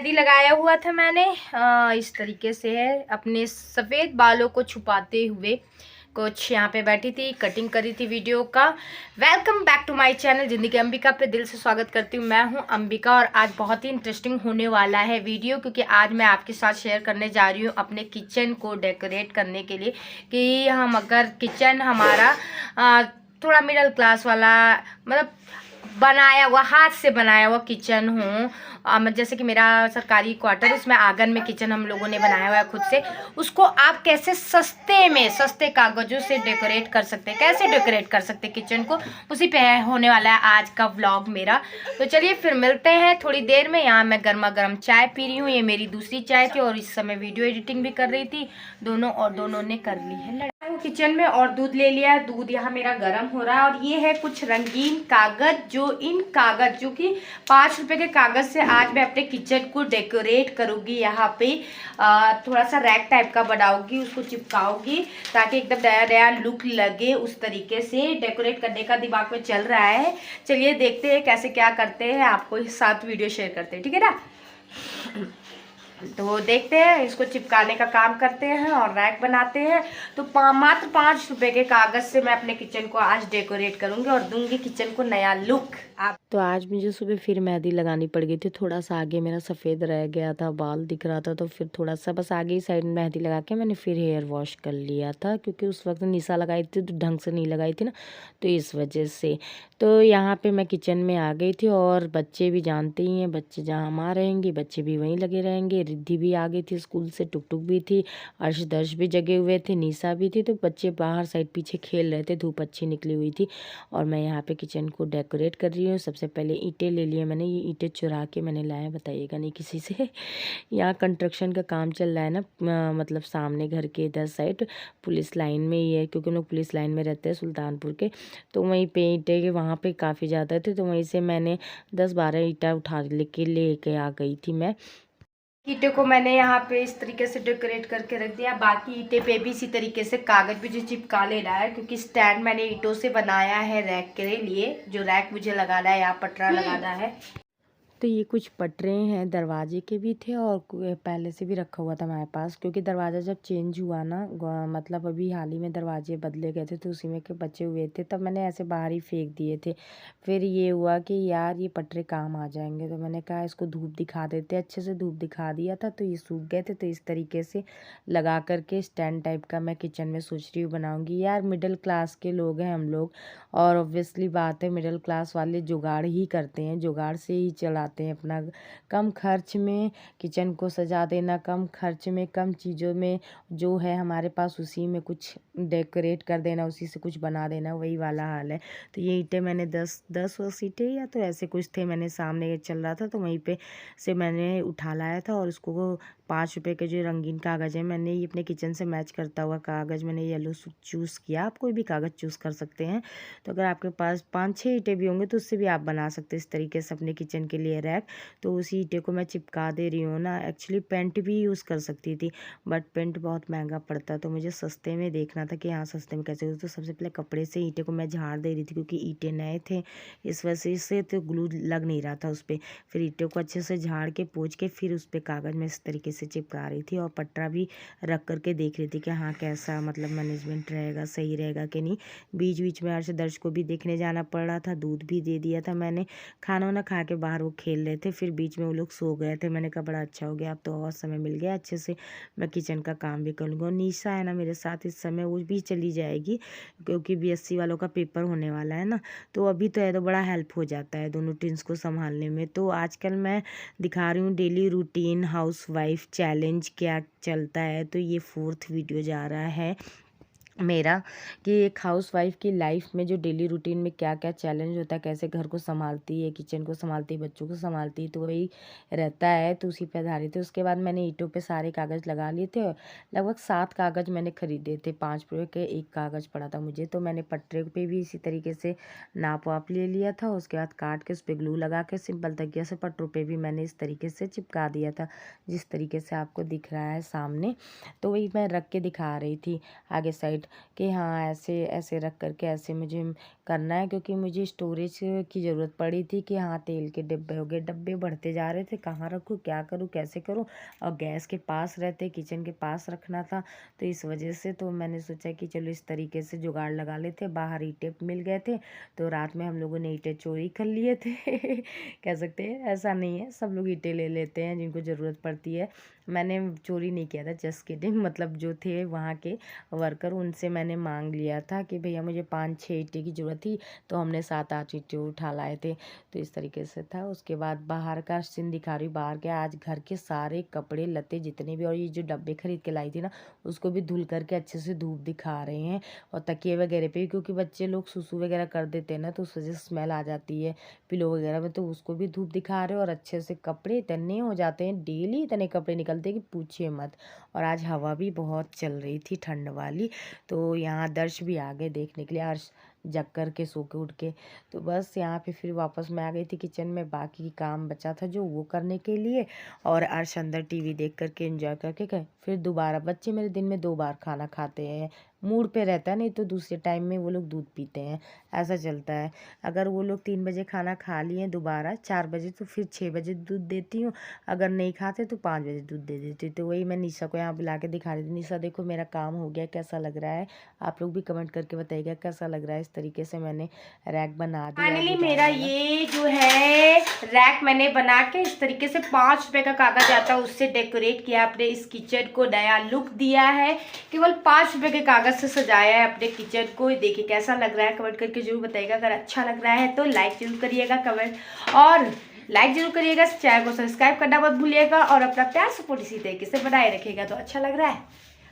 मेहंदी लगाया हुआ था मैंने इस तरीके से है, अपने सफ़ेद बालों को छुपाते हुए कुछ यहाँ पे बैठी थी, कटिंग करी थी वीडियो का। Welcome back to my channel ज़िंदगी अंबिका पे दिल से स्वागत करती हूँ। मैं हूँ अंबिका और आज बहुत ही इंटरेस्टिंग होने वाला है वीडियो, क्योंकि आज मैं आपके साथ शेयर करने जा रही हूँ अपने किचन को डेकोरेट करने के लिए कि हम अगर किचन हमारा थोड़ा मिडिल क्लास वाला, मतलब बनाया हुआ, हाथ से बनाया हुआ किचन हो, जैसे कि मेरा सरकारी क्वार्टर, उसमें आंगन में किचन हम लोगों ने बनाया हुआ है खुद से, उसको आप कैसे सस्ते कागजों से डेकोरेट कर सकते हैं, कैसे डेकोरेट कर सकते हैं किचन को, उसी पे होने वाला है आज का व्लॉग मेरा। तो चलिए फिर मिलते हैं थोड़ी देर में। यहाँ मैं गर्मा गर्म चाय पी रही हूँ, ये मेरी दूसरी चाय थी और इस समय वीडियो एडिटिंग भी कर रही थी, दोनों ने कर ली है किचन में। और दूध ले लिया है, दूध यहाँ मेरा गर्म हो रहा है। और ये है कुछ रंगीन कागज, जो कि 5 रुपए के कागज से आज मैं अपने किचन को डेकोरेट करूंगी। यहाँ पे थोड़ा सा रैक टाइप का बनाऊंगी, उसको चिपकाऊंगी ताकि एकदम नया नया लुक लगे। उस तरीके से डेकोरेट करने का दिमाग में चल रहा है। चलिए देखते हैं कैसे क्या करते हैं, आपको साथ वीडियो शेयर करते हैं, ठीक है ना। तो देखते हैं, इसको चिपकाने का काम करते हैं और रैक बनाते हैं। तो मात्र 5 रुपए के कागज से मैं अपने किचन को आज डेकोरेट करूंगी और दूंगी किचन को नया लुक। आप तो आज मुझे सुबह फिर मेहंदी लगानी पड़ गई थी। थोड़ा सा आगे मेरा सफ़ेद रह गया था, बाल दिख रहा था, तो फिर थोड़ा सा बस आगे ही साइड में मेहंदी लगा के मैंने फिर हेयर वॉश कर लिया था, क्योंकि उस वक्त निशा लगाई थी तो ढंग से नहीं लगाई थी ना, तो इस वजह से। तो यहाँ पे मैं किचन में आ गई थी और बच्चे भी जानते ही हैं, बच्चे जहाँ माँ रहेंगे बच्चे भी वहीं लगे रहेंगे। रिद्धि भी आ गई थी स्कूल से, टुक भी थी, अर्श दर्श भी जगे हुए थे, निशा भी थी, तो बच्चे बाहर साइड पीछे खेल रहे थे, धूप अच्छी निकली हुई थी। और मैं यहाँ पे किचन को डेकोरेट कर रही हूँ। सबसे पहले ईंटें ले लिए मैंने, ये ईंटें चुरा के मैंने लाया, बताइएगा नहीं किसी से। यहाँ कंस्ट्रक्शन का काम चल रहा है ना, मतलब सामने घर के इधर साइड पुलिस लाइन में ही है, क्योंकि लोग पुलिस लाइन में रहते हैं सुल्तानपुर के। तो वहीं पे ईंटें के वहाँ पे काफ़ी ज़्यादा थे, तो वहीं से मैंने 10-12 ईंटा उठा लेके आ गई थी मैं। ईंटे को मैंने यहाँ पे इस तरीके से डेकोरेट करके रख दिया। बाकी ईंटे पे भी इसी तरीके से कागज भी जो चिपका लेना है, क्योंकि स्टैंड मैंने ईंटों से बनाया है रैक के लिए। जो रैक मुझे लगाना है, यहाँ पटरा लगाना है। तो ये कुछ पटरे हैं, दरवाजे के भी थे और पहले से भी रखा हुआ था हमारे पास, क्योंकि दरवाज़ा जब चेंज हुआ ना, मतलब अभी हाल ही में दरवाजे बदले गए थे, तो उसी में के बचे हुए थे, तब मैंने ऐसे बाहर ही फेंक दिए थे। फिर ये हुआ कि यार ये पटरे काम आ जाएंगे, तो मैंने कहा इसको धूप दिखा देते। अच्छे से धूप दिखा दिया था तो ये सूख गए थे, तो इस तरीके से लगा करके स्टैंड टाइप का मैं किचन में सोच रही हूँ बनाऊँगी। यार मिडिल क्लास के लोग हैं हम लोग, और ऑब्वियसली बात है मिडिल क्लास वाले जुगाड़ ही करते हैं, जुगाड़ से ही चलाते हैं अपना। कम खर्च में किचन को सजा देना, कम खर्च में कम चीज़ों में जो है हमारे पास उसी में कुछ डेकोरेट कर देना, उसी से कुछ बना देना, वही वाला हाल है। तो ये ईंटें मैंने 10 ईंटें या तो ऐसे कुछ थे, मैंने सामने चल रहा था तो वहीं पे से मैंने उठा लाया था। और उसको 5 रुपए के जो रंगीन कागज़ है, मैंने ये अपने किचन से मैच करता हुआ कागज़ मैंने येलो चूज़ किया। आप कोई भी कागज़ चूज़ कर सकते हैं। तो अगर आपके पास 5-6 ईंटें भी होंगे तो उससे भी आप बना सकते हैं इस तरीके से अपने किचन के लिए रैक। तो उसी ईंटे को मैं चिपका दे रही हूँ ना। एक्चुअली पेंट भी यूज़ कर सकती थी, बट पेंट बहुत महंगा पड़ता है, तो मुझे सस्ते में देखना था कि हाँ सस्ते में कैसे हो। तो सबसे पहले कपड़े से ईंटे को मैं झाड़ दे रही थी, क्योंकि ईंटें नए थे इस वजह से तो ग्लू लग नहीं रहा था उस पर। फिर ईंटों को अच्छे से झाड़ के पोंछ के फिर उस पर कागज़ में इस तरीके से चिपका रही थी, और पटरा भी रख करके देख रही थी कि हाँ कैसा मतलब मैनेजमेंट रहेगा, सही रहेगा कि नहीं। बीच बीच में अर्श दर्श को भी देखने जाना पड़ रहा था, दूध भी दे दिया था मैंने। खाना वाना खा के बाहर वो खेल रहे थे, फिर बीच में वो लोग सो गए थे। मैंने कहा बड़ा अच्छा हो गया, अब तो और समय मिल गया, अच्छे से मैं किचन का काम भी कर लूँगा। और निशा है ना मेरे साथ इस समय, वो भी चली जाएगी क्योंकि बीएससी वालों का पेपर होने वाला है ना, तो अभी तो है तो बड़ा हेल्प हो जाता है दोनों टिन्स को संभालने में। तो आजकल मैं दिखा रही हूँ daily routine house wife challenge क्या चलता है। तो ये 4th वीडियो जा रहा है मेरा, कि एक हाउसवाइफ की लाइफ में जो डेली रूटीन में क्या क्या चैलेंज होता है, कैसे घर को संभालती है, किचन को संभालती है, बच्चों को संभालती है, तो वही रहता है। तो उसी पे आधारित है। उसके बाद मैंने ईंटों पे सारे कागज़ लगा लिए थे। लगभग 7 कागज़ मैंने खरीदे थे, 5 रुपये के एक कागज़ पड़ा था मुझे। तो मैंने पटरे पे भी इसी तरीके से नाप वाप ले लिया था। उसके बाद काट के उस पर ग्लू लगा के सिंपल तकिया से पटरों पे भी मैंने इस तरीके से चिपका दिया था, जिस तरीके से आपको दिख रहा है सामने। तो वही मैं रख के दिखा रही थी। आगे साइड सेट कि हाँ ऐसे ऐसे रख करके ऐसे मुझे करना है, क्योंकि मुझे स्टोरेज की ज़रूरत पड़ी थी कि हाँ तेल के डिब्बे हो गए, डब्बे बढ़ते जा रहे थे, कहाँ रखूँ, क्या करूँ, कैसे करूँ, और गैस के पास रहते, किचन के पास रखना था, तो इस वजह से तो मैंने सोचा कि चलो इस तरीके से जुगाड़ लगा लेते। बाहर ईंटें मिल गए थे तो रात में हम लोगों ने ईंटें चोरी कर लिए थे कह सकते हैं, ऐसा नहीं है, सब लोग ईंटें ले लेते हैं जिनको ज़रूरत पड़ती है। मैंने चोरी नहीं किया था, जस्ट किडिंग, मतलब जो थे वहाँ के वर्कर उनसे मैंने मांग लिया था कि भैया मुझे 5-6 ईंटें की ज़रूरत थी, तो हमने 7-8 ईंटें उठा लाए थे। तो इस तरीके से था। उसके बाद बाहर का सीन दिखा रही हूँ। बाहर के आज घर के सारे कपड़े लत्ते जितने भी, और ये जो डब्बे खरीद के लाई थी ना, उसको भी धुल करके अच्छे से धूप दिखा रहे हैं, और तकिए वगैरह पे भी, क्योंकि बच्चे लोग सुसु वगैरह कर देते हैं ना, तो उस वजह से स्मेल आ जाती है पिलो वगैरह में, तो उसको भी धूप दिखा रहे हैं। और अच्छे से कपड़े इतने हो जाते हैं, डेली इतने कपड़े निकलते हैं कि पूछिए मत। और आज हवा भी बहुत चल रही थी ठंड वाली, तो यहाँ दर्श भी आ गए देखने के लिए, अर्श जग कर के सो के उठ के। तो बस यहाँ पे फिर वापस मैं आ गई थी किचन में, बाकी काम बचा था जो वो करने के लिए, और अर्श अंदर टीवी देख करके एंजॉय करके गए। फिर दोबारा, बच्चे मेरे दिन में 2 बार खाना खाते हैं, मूड पे रहता है, नहीं तो दूसरे टाइम में वो लोग दूध पीते हैं, ऐसा चलता है। अगर वो लोग 3 बजे खाना खा लिए दोबारा 4 बजे, तो फिर 6 बजे दूध देती हूँ, अगर नहीं खाते तो 5 बजे दूध दे देती हूँ। तो वही मैं निशा को यहाँ बुला के दिखा रही थी। निशा देखो मेरा काम हो गया, कैसा लग रहा है, आप लोग भी कमेंट करके बताइएगा कैसा लग रहा है। इस तरीके से मैंने रैक बना दिया। फाइनली मेरा ये जो है रैक मैंने बना के इस तरीके से 5 रुपए का कागज आता है उससे डेकोरेट किया, अपने इस किचन को नया लुक दिया है। केवल 5 रुपए के कागज से सजाया है अपने किचन को। देखिए कैसा लग रहा है, कमेंट करके जरूर बताइएगा। अगर अच्छा लग रहा है तो लाइक जरूर करिएगा, कमेंट और लाइक जरूर करिएगा, चैनल को सब्सक्राइब करना मत भूलिएगा, और अपना प्यार सपोर्ट इसी तरीके से बनाए रखिएगा। तो अच्छा लग रहा है,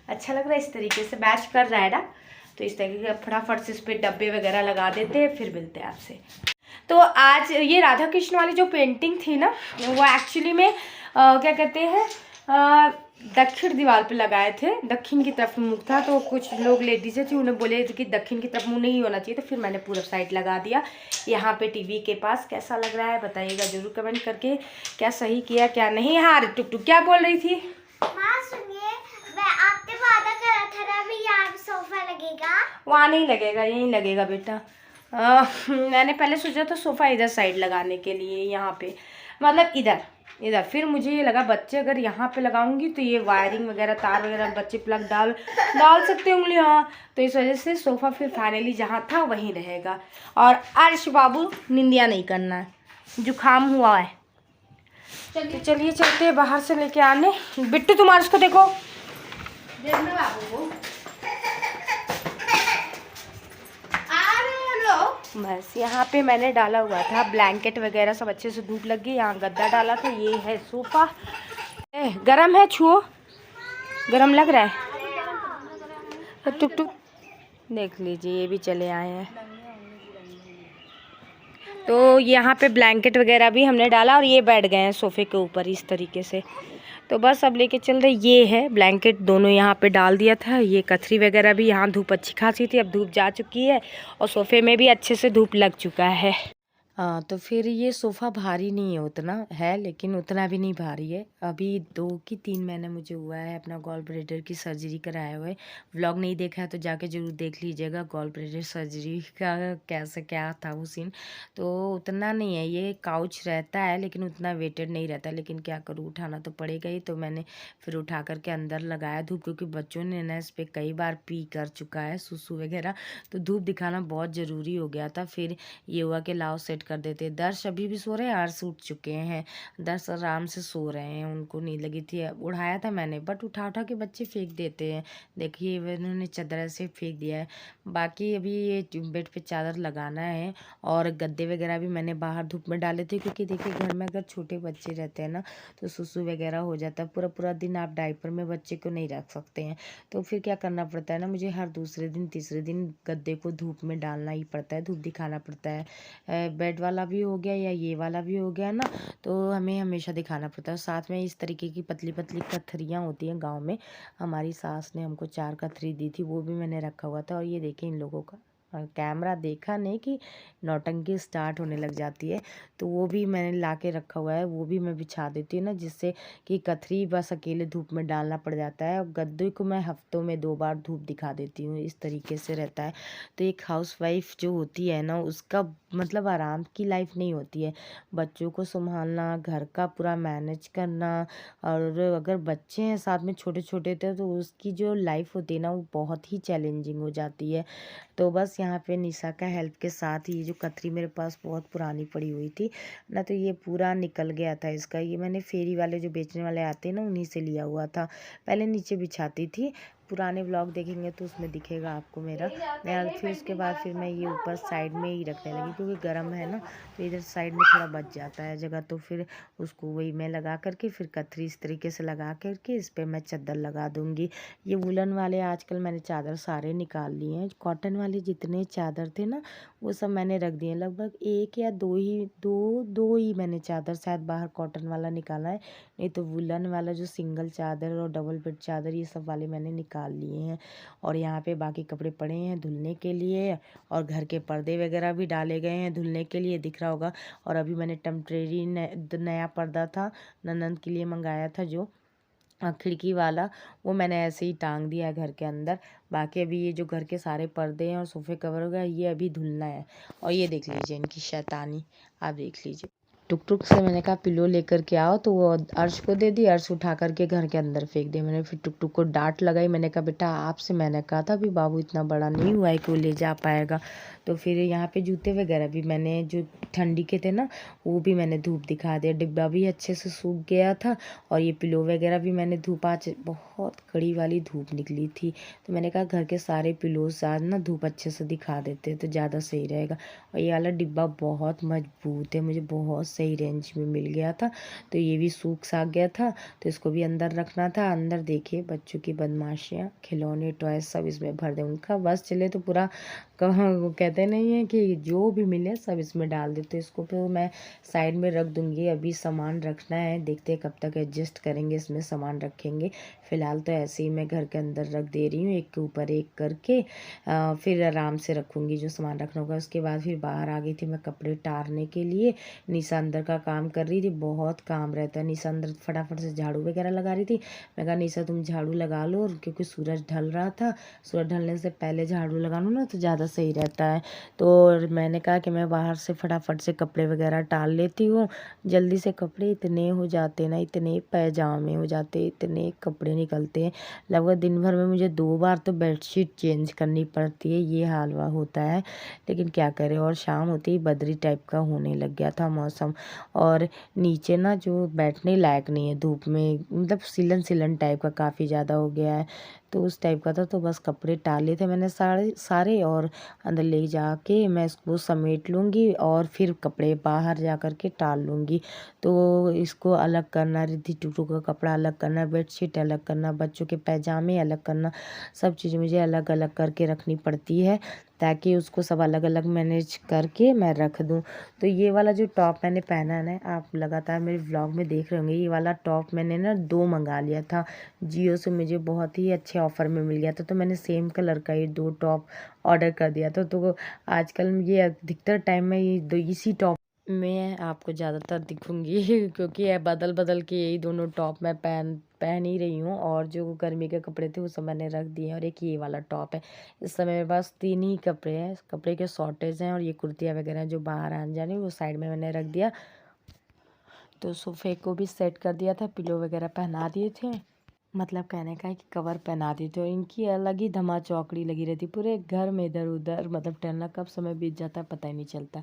अच्छा लग रहा है, इस तरीके से मैच कर रहा है ना, तो इस तरीके से फटाफट से इस पर डब्बे वगैरह लगा देते हैं, फिर मिलते हैं आपसे। तो आज ये राधा कृष्ण वाली जो पेंटिंग थी ना, वो एक्चुअली में क्या कहते हैं, दक्षिण दीवार पे लगाए थे, दक्षिण की तरफ मुख था, तो कुछ लोग लेडीजें थी, उन्हें बोले थे कि दक्षिण की तरफ मुंह नहीं होना चाहिए, तो फिर मैंने पूरा साइड लगा दिया यहाँ पे टीवी के पास। कैसा लग रहा है बताइएगा जरूर कमेंट करके, क्या सही किया क्या नहीं। हाँ टुक टुक क्या बोल रही थी? माँ सुनिए, आपने वादा करा था ना भी यहाँ सोफा लगेगा। वहाँ नहीं लगेगा, यहीं लगेगा बेटा। मैंने पहले सोचा था सोफ़ा इधर साइड लगाने के लिए, यहाँ पे मतलब इधर इधर, फिर मुझे ये लगा बच्चे अगर यहाँ पे लगाऊंगी तो ये वायरिंग वगैरह तार वगैरह बच्चे प्लग डाल सकते होंगे, हाँ, तो इस वजह से सोफ़ा फिर फाइनली जहाँ था वहीं रहेगा। और अर्श बाबू निंदिया नहीं करना है, जुकाम हुआ है। चलिए चलते हैं बाहर से लेके आने। बिट्टू तुम अर्श को देखो, देखना बाबू को। बस यहाँ पे मैंने डाला हुआ था ब्लैंकेट वगैरह सब, अच्छे से धूप लग गई। यहाँ गद्दा डाला था, ये है सोफा। गरम है, छुओ, गरम लग रहा है। टुक टुक देख लीजिए, ये भी चले आए हैं। तो यहाँ पे ब्लैंकेट वगैरह भी हमने डाला, और ये बैठ गए हैं सोफे के ऊपर इस तरीके से। तो बस अब लेके चल रहे, ये है ब्लैंकेट, दोनों यहाँ पे डाल दिया था। ये कथरी वगैरह भी, यहाँ धूप अच्छी खासी थी, अब धूप जा चुकी है, और सोफे में भी अच्छे से धूप लग चुका है। हाँ, तो फिर ये सोफ़ा भारी नहीं है, उतना है लेकिन उतना भी नहीं भारी है। अभी 2 की 3 महीने मुझे हुआ है अपना गॉल ब्लैडर की सर्जरी कराए हुए। व्लॉग नहीं देखा है तो जाके ज़रूर देख लीजिएगा, गॉल ब्लैडर सर्जरी का कैसे क्या था वो सीन। तो उतना नहीं है, ये काउच रहता है लेकिन उतना वेटेड नहीं रहता, लेकिन क्या करूँ, उठाना तो पड़ेगा ही। तो मैंने फिर उठा करके अंदर लगाया धूप, क्योंकि बच्चों ने ना इस पर कई बार पी कर चुका है सुसु वगैरह, तो धूप दिखाना बहुत ज़रूरी हो गया था। फिर ये हुआ कि लाओ सेट कर देते। दर्श अभी भी सो रहे हैं, अर्श उठ चुके हैं, दर्श आराम से सो रहे हैं, उनको नींद लगी थी। उठाया था मैंने, बट उठा उठा के बच्चे फेंक देते हैं। देखिए इन्होंने चादर ऐसे फेंक दिया है। बाकी अभी ये बेड पे चादर लगाना है, और गद्दे वगैरह भी मैंने बाहर धूप में डाले थे, क्योंकि देखिए घर में अगर छोटे बच्चे रहते हैं ना, तो सुसु वगैरह हो जाता है। पूरा पूरा दिन आप डायपर में बच्चे को नहीं रख सकते हैं, तो फिर क्या करना पड़ता है ना, मुझे हर दूसरे दिन तीसरे दिन गद्दे को धूप में डालना ही पड़ता है, धूप दिखाना पड़ता है। बेड वाला भी हो गया या ये वाला भी हो गया ना, तो हमें हमेशा दिखाना पड़ता है। साथ में इस तरीके की पतली पतली कथरियाँ होती हैं गांव में, हमारी सास ने हमको 4 कथरी दी थी, वो भी मैंने रखा हुआ था। और ये देखिए इन लोगों का कैमरा देखा नहीं कि नौटंकी स्टार्ट होने लग जाती है, तो वो भी मैंने ला के रखा हुआ है, वो भी मैं बिछा देती हूँ ना, जिससे कि कथरी बस अकेले धूप में डालना पड़ जाता है, और गद्दे को मैं हफ्तों में 2 बार धूप दिखा देती हूँ, इस तरीके से रहता है। तो एक हाउसवाइफ जो होती है ना, उसका मतलब आराम की लाइफ नहीं होती है, बच्चों को संभालना, घर का पूरा मैनेज करना, और अगर बच्चे हैं साथ में छोटे छोटे तो उसकी जो लाइफ होती है ना, वो बहुत ही चैलेंजिंग हो जाती है। तो बस यहाँ पे निशा का हेल्प के साथ ही ये जो कतरी मेरे पास बहुत पुरानी पड़ी हुई थी ना, तो ये पूरा निकल गया था इसका। ये मैंने फेरी वाले जो बेचने वाले आते हैं ना, उन्हीं से लिया हुआ था। पहले नीचे बिछाती थी, पुराने व्लॉग देखेंगे तो उसमें दिखेगा आपको मेरा। फिर उसके बाद फिर मैं ये ऊपर साइड में ही रखने लगी, क्योंकि गर्म है ना, तो इधर साइड में थोड़ा बच जाता है जगह, तो फिर उसको वही मैं लगा करके फिर कतरी इस तरीके से लगा करके इस पर मैं चादर लगा दूँगी। ये वुलन वाले आजकल मैंने चादर सारे निकाल लिए हैं, कॉटन वाले जितने चादर थे ना, वो सब मैंने रख दिए। लगभग 1 या 2 ही मैंने चादर शायद बाहर कॉटन वाला निकाला है, नहीं तो वुलन वाला जो सिंगल चादर और डबल बेड चादर ये सब वाले मैंने निकाल लिए हैं। और यहाँ पे बाकी कपड़े पड़े हैं धुलने के लिए, और घर के पर्दे वगैरह भी डाले गए हैं धुलने के लिए, दिख रहा होगा। और अभी मैंने टेम्परेरी नया पर्दा था, ननंद के लिए मंगाया था, जो खिड़की वाला, वो मैंने ऐसे ही टांग दिया है घर के अंदर। बाकी अभी ये जो घर के सारे पर्दे हैं और सोफे कवर हो गया, ये अभी धुलना है। और ये देख लीजिए इनकी शैतानी, आप देख लीजिए। टुक टुक से मैंने कहा पिलो लेकर के आओ, तो वो अर्श को दे दी, अर्श उठा करके घर के अंदर फेंक दे। मैंने फिर टुक टुक को डांट लगाई, मैंने कहा बेटा आपसे मैंने कहा था अभी बाबू इतना बड़ा नहीं हुआ है कि वो ले जा पाएगा। तो फिर यहाँ पे जूते वगैरह भी मैंने जो ठंडी के थे ना, वो भी मैंने धूप दिखा दिया, डिब्बा भी अच्छे से सूख गया था। और ये पिलो वगैरह भी मैंने धूप, आज बहुत कड़ी वाली धूप निकली थी, तो मैंने कहा घर के सारे पिलोस आज ना धूप अच्छे से दिखा देते तो ज़्यादा सही रहेगा। और ये वाला डिब्बा बहुत मजबूत है, मुझे बहुत सही रेंज में मिल गया था, तो ये भी सूख साख गया था, तो इसको भी अंदर रखना था। अंदर देखिए बच्चों की बदमाशियाँ, खिलौने टॉय सब इसमें भर दे, उनका बस चले तो पूरा कहाँ, वो कहते नहीं है कि जो भी मिले सब इसमें डाल देते। इसको फिर मैं साइड में रख दूँगी, अभी सामान रखना है, देखते हैं कब तक एडजस्ट करेंगे, इसमें सामान रखेंगे। फ़िलहाल तो ऐसे ही मैं घर के अंदर रख दे रही हूँ, एक के ऊपर एक करके, फिर आराम से रखूँगी जो सामान रखना होगा। उसके बाद फिर बाहर आ गई थी मैं कपड़े उतारने के लिए, निशा अंदर का काम कर रही थी, बहुत काम रहता है। निशा अंदर फटाफट से झाड़ू वगैरह लगा रही थी, मैं कहा निशा तुम झाड़ू लगा लो, क्योंकि सूरज ढल रहा था, सूरज ढलने से पहले झाड़ू लगा लो ना तो ज़्यादा सही रहता है। तो मैंने कहा कि मैं बाहर से फटाफट से कपड़े वगैरह टाल लेती हूँ, जल्दी से कपड़े इतने हो जाते ना, इतने पैजामे हो जाते, इतने कपड़े निकलते हैं, लगभग दिन भर में मुझे 2 बार तो बेडशीट चेंज करनी पड़ती है, ये हाल होता है। लेकिन क्या करें, और शाम होते ही बदरी टाइप का होने लग गया था मौसम, और नीचे ना जो बैठने लायक नहीं है धूप में, मतलब सिलन सिलन टाइप का काफ़ी ज़्यादा हो गया है, तो उस टाइप का था। तो बस कपड़े टाले थे मैंने सारे, और अंदर ले जाके मैं इसको समेट लूँगी, और फिर कपड़े बाहर जा कर के टाल लूँगी। तो इसको अलग करना, रिद्धि टूटू का कपड़ा अलग करना, बेडशीट अलग करना, बच्चों के पैजामे अलग करना, सब चीज़ मुझे अलग अलग करके रखनी पड़ती है, ताकि उसको सब अलग अलग मैनेज करके मैं रख दूँ। तो ये वाला जो टॉप मैंने पहना है ना, आप लगातार मेरे व्लॉग में देख रहे होंगे, ये वाला टॉप मैंने ना 2 मंगा लिया था जियो से, मुझे बहुत ही अच्छे ऑफ़र में मिल गया था, तो मैंने सेम कलर का ये 2 टॉप ऑर्डर कर दिया था। तो आजकल ये अधिकतर टाइम में ये इसी टॉप में आपको ज़्यादातर दिखूंगी क्योंकि ये बदल बदल के यही दोनों टॉप मैं पहन ही रही हूँ, और जो गर्मी के कपड़े थे वो सब मैंने रख दिए हैं, और एक ये वाला टॉप है। इस समय मेरे पास 3 ही कपड़े हैं, कपड़े के शॉर्टेज हैं, और ये कुर्तियाँ वगैरह जो बाहर आने जाने वो साइड में मैंने रख दिया। तो सोफे को भी सेट कर दिया था, पिलो वगैरह पहना दिए थे, मतलब कहने का है कि कवर पहना दी, तो इनकी अलग ही धमा चौकड़ी लगी रहती पूरे घर में, इधर उधर, मतलब टहलना कब समय बीत जाता है पता ही नहीं चलता।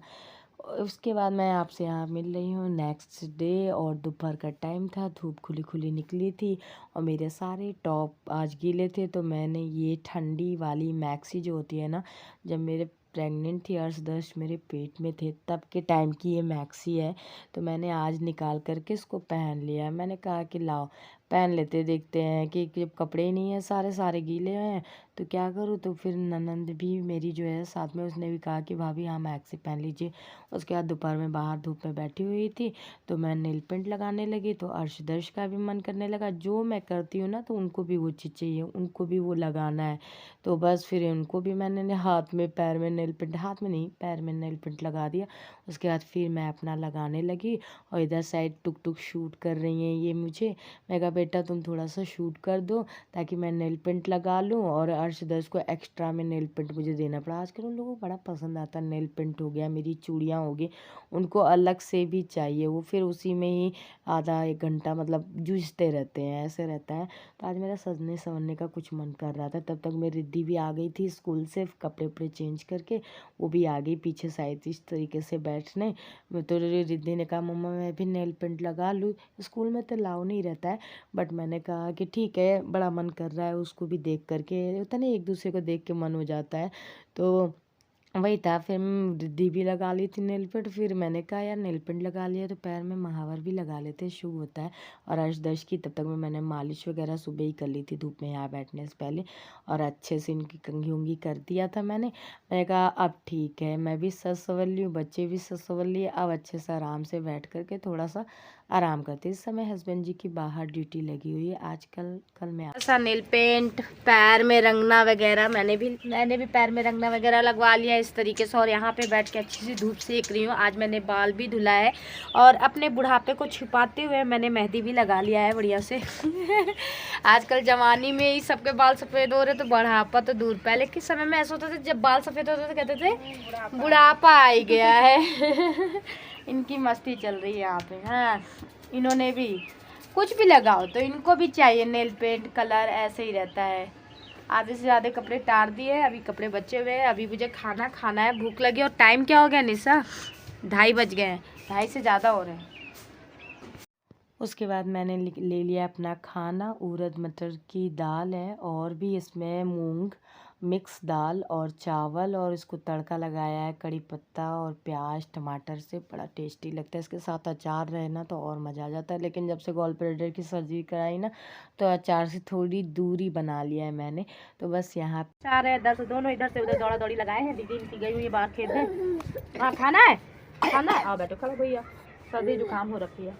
उसके बाद मैं आपसे यहाँ मिल रही हूँ नेक्स्ट डे, और दोपहर का टाइम था, धूप खुली खुली निकली थी, और मेरे सारे टॉप आज गीले थे, तो मैंने ये ठंडी वाली मैक्सी जो होती है ना, जब मेरे प्रेग्नेंट थी अर्श मेरे पेट में थे तब के टाइम की ये मैक्सी है, तो मैंने आज निकाल करके इसको पहन लिया। मैंने कहा कि लाओ पहन लेते। देखते हैं कि जब कपड़े ही नहीं है, सारे सारे गीले हैं तो क्या करूँ। तो फिर ननंद भी मेरी जो है साथ में, उसने भी कहा कि भाभी हाँ मैक्सी पहन लीजिए। उसके बाद दोपहर में बाहर धूप में बैठी हुई थी तो मैं नेल पेंट लगाने लगी। तो अर्शदर्श का भी मन करने लगा, जो मैं करती हूँ ना तो उनको भी वो चीज़ चाहिए, उनको भी वो लगाना है। तो बस फिर उनको भी मैंने हाथ में पैर में नेल पेंट, हाथ में नहीं पैर में नेल पेंट लगा दिया। उसके बाद फिर मैं अपना लगाने लगी और इधर साइड टुक टुक शूट कर रही हैं ये मुझे। मैं कहा बेटा तुम थोड़ा सा शूट कर दो ताकि मैं नेल पेंट लगा लूँ। और अर्शदर्श को एक्स्ट्रा में नेल पेंट मुझे देना पड़ा। आजकल उन लोगों को बड़ा पसंद आता है, नेल पेंट हो गया, मेरी चूड़ियाँ हो गई, उनको अलग से भी चाहिए। वो फिर उसी में ही आधा एक घंटा मतलब जूझते रहते हैं, ऐसे रहता है। तो आज मेरा सजने संवरने का कुछ मन कर रहा था। तब तक मेरी रिद्धि भी आ गई थी स्कूल से कपड़े उपड़े चेंज करके, वो भी आ गई पीछे साइड इस तरीके से बैठने। तो रिद्धि ने कहा मम्मा मैं भी नेल पेंट लगा लूँ। स्कूल में तो अलाउ नहीं रहता है, बट मैंने कहा कि ठीक है, बड़ा मन कर रहा है उसको भी देख करके, होता नहीं एक दूसरे को देख के मन हो जाता है। तो वही था। फिर रिद्धि भी लगा ली थी नेल पेंट। फिर मैंने कहा यार नेल पेंट लगा लिया तो पैर में महावर भी लगा लेते, शुभ होता है। और अर्शदर्श की तब तक में मैंने मालिश वगैरह सुबह ही कर ली थी धूप में यहाँ बैठने से पहले, और अच्छे से इनकी कंघी उंगी कर दिया था मैंने कहा अब ठीक है, मैं भी सज संवर ली हूँ, बच्चे भी सज संवर लिए, अब अच्छे से आराम से बैठ करके थोड़ा सा आराम करते। इस समय हस्बैंड जी की बाहर ड्यूटी लगी हुई है आजकल। कल मैं ऐसा नेल पेंट, पैर में रंगना वगैरह, मैंने भी पैर में रंगना वगैरह लगवा लिया इस तरीके से। और यहाँ पे बैठ के अच्छी सी धूप सेक रही हूँ। आज मैंने बाल भी धुला है और अपने बुढ़ापे को छुपाते हुए मैंने मेहंदी भी लगा लिया है बढ़िया से। आजकल जवानी में ही सबके बाल सफ़ेद हो रहे तो बुढ़ापा तो दूर। पहले के समय में ऐसा होता था जब बाल सफ़ेद होते तो कहते थे बुढ़ापा आ ही गया है। इनकी मस्ती चल रही है यहाँ पे। हाँ, इन्होंने भी कुछ भी लगाओ तो इनको भी चाहिए नेल पेंट, कलर, ऐसे ही रहता है। आधे से ज़्यादा कपड़े तार दिए, अभी कपड़े बचे हुए हैं। अभी मुझे खाना खाना है, भूख लगी। और टाइम क्या हो गया निशा? 2:30 बज गए हैं, 2:30 से ज़्यादा हो रहे हैं। उसके बाद मैंने ले लिया अपना खाना। उड़द मटर की दाल है और भी इसमें मूंग मिक्स दाल और चावल, और इसको तड़का लगाया है कड़ी पत्ता और प्याज टमाटर से, बड़ा टेस्टी लगता है। इसके साथ अचार रहे ना तो और मज़ा आ जाता है। लेकिन जब से गॉल ब्लैडर की सर्जरी कराई ना तो अचार से थोड़ी दूरी बना लिया है मैंने। तो बस यहाँ अचार है, दोनों इधर से उधर दौड़ा दौड़ी लगाए हैं। दीदी इनकी गई हुई है बाहर खेत में। हाँ खाना है, खाना है, आओ बैठो, खा लो भैया। सर्दी जुकाम हो रखी है।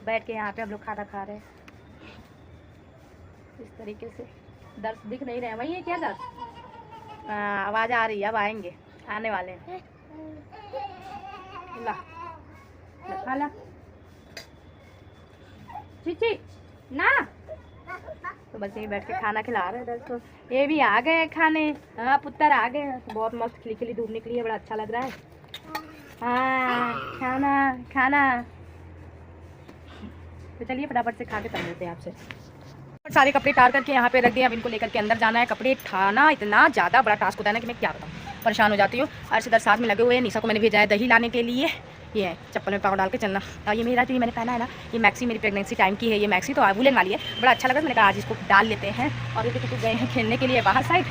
बैठ के यहाँ पे हम लोग खाना खा रहे हैं इस तरीके से। दर्द दिख नहीं रहे हैं, वही है क्या दर्द? आवाज़ आ रही है, अब आएंगे, आने वाले हैं। ला ला, खा ला चीची ना। तो बस यही बैठ के खाना खिला रहे हैं दर्द को। ये भी आ गए खाने। हाँ पुत्र आ गए हैं। बहुत मस्त खिली खिली धूप निकली है, बड़ा अच्छा लग रहा है। हाँ खाना खाना। तो चलिए फटाफट से खा के तब मिलते हैं आपसे। सारे कपड़े तार करके यहाँ पे रख दिए। अब इनको लेकर के अंदर जाना है। कपड़े उठाना इतना ज़्यादा बड़ा टास्क होता है ना कि मैं क्या बताऊँ, परेशान हो जाती हूँ। अर्शदर साथ में लगे हुए हैं। निशा को मैंने भेजा है दही लाने के लिए। ये है चप्पल में पाँव डाल के चलना। और ये मेरा जो ये मैंने पहना है ना, ये मैक्सी मेरी प्रेगनेंसी टाइम की है। ये मैक्सी तो वुलन वाली है, बड़ा अच्छा लगा। मैंने कहा आज इसको डाल लेते हैं। और ये तो गए हैं खेलने के लिए बाहर साइड।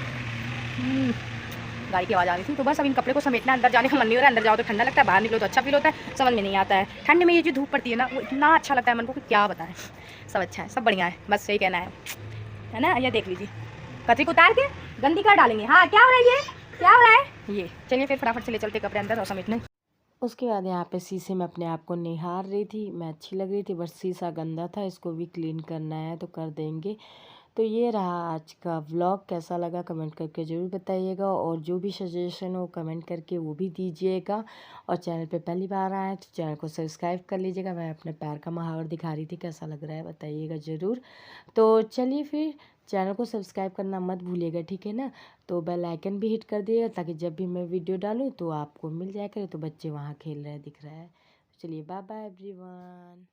गाड़ी की आवाज़ आ रही थी। तो बस अब इन कपड़े को समेटना, अंदर जाने का मन नहीं हो रहा है। अंदर जाओ तो ठंडा लगता है, बाहर निकलो तो अच्छा फील होता है। समझ में नहीं आता है ठंड में ये जो धूप पड़ती है ना, वो इतना अच्छा लगता है मन को कि क्या बताएं। सब अच्छा है, सब बढ़िया है, बस यही कहना है ना। ये देख लीजिए, कतरी को उतार के गंदी कर डालेंगे। हाँ क्या हो रहा है, ये क्या हो रहा है ये? चलिए फिर फटाफट से ले चलते कपड़े अंदर और समेटने। उसके बाद यहाँ पे शीशे में अपने आप को निहार रही थी। मैं अच्छी लग रही थी, बस शीशा गंदा था, इसको भी क्लीन करना है तो कर देंगे। तो ये रहा आज का व्लॉग। कैसा लगा कमेंट करके ज़रूर बताइएगा, और जो भी सजेशन हो कमेंट करके वो भी दीजिएगा। और चैनल पे पहली बार आए हैं तो चैनल को सब्सक्राइब कर लीजिएगा। मैं अपने पैर का महावर दिखा रही थी, कैसा लग रहा है बताइएगा ज़रूर। तो चलिए फिर चैनल को सब्सक्राइब करना मत भूलिएगा, ठीक है ना। तो बेल आइकन भी हिट कर दिएगा ताकि जब भी मैं वीडियो डालूँ तो आपको मिल जाया करे। तो बच्चे वहाँ खेल रहे हैं दिख रहा है। चलिए बाय बाय एवरीवन।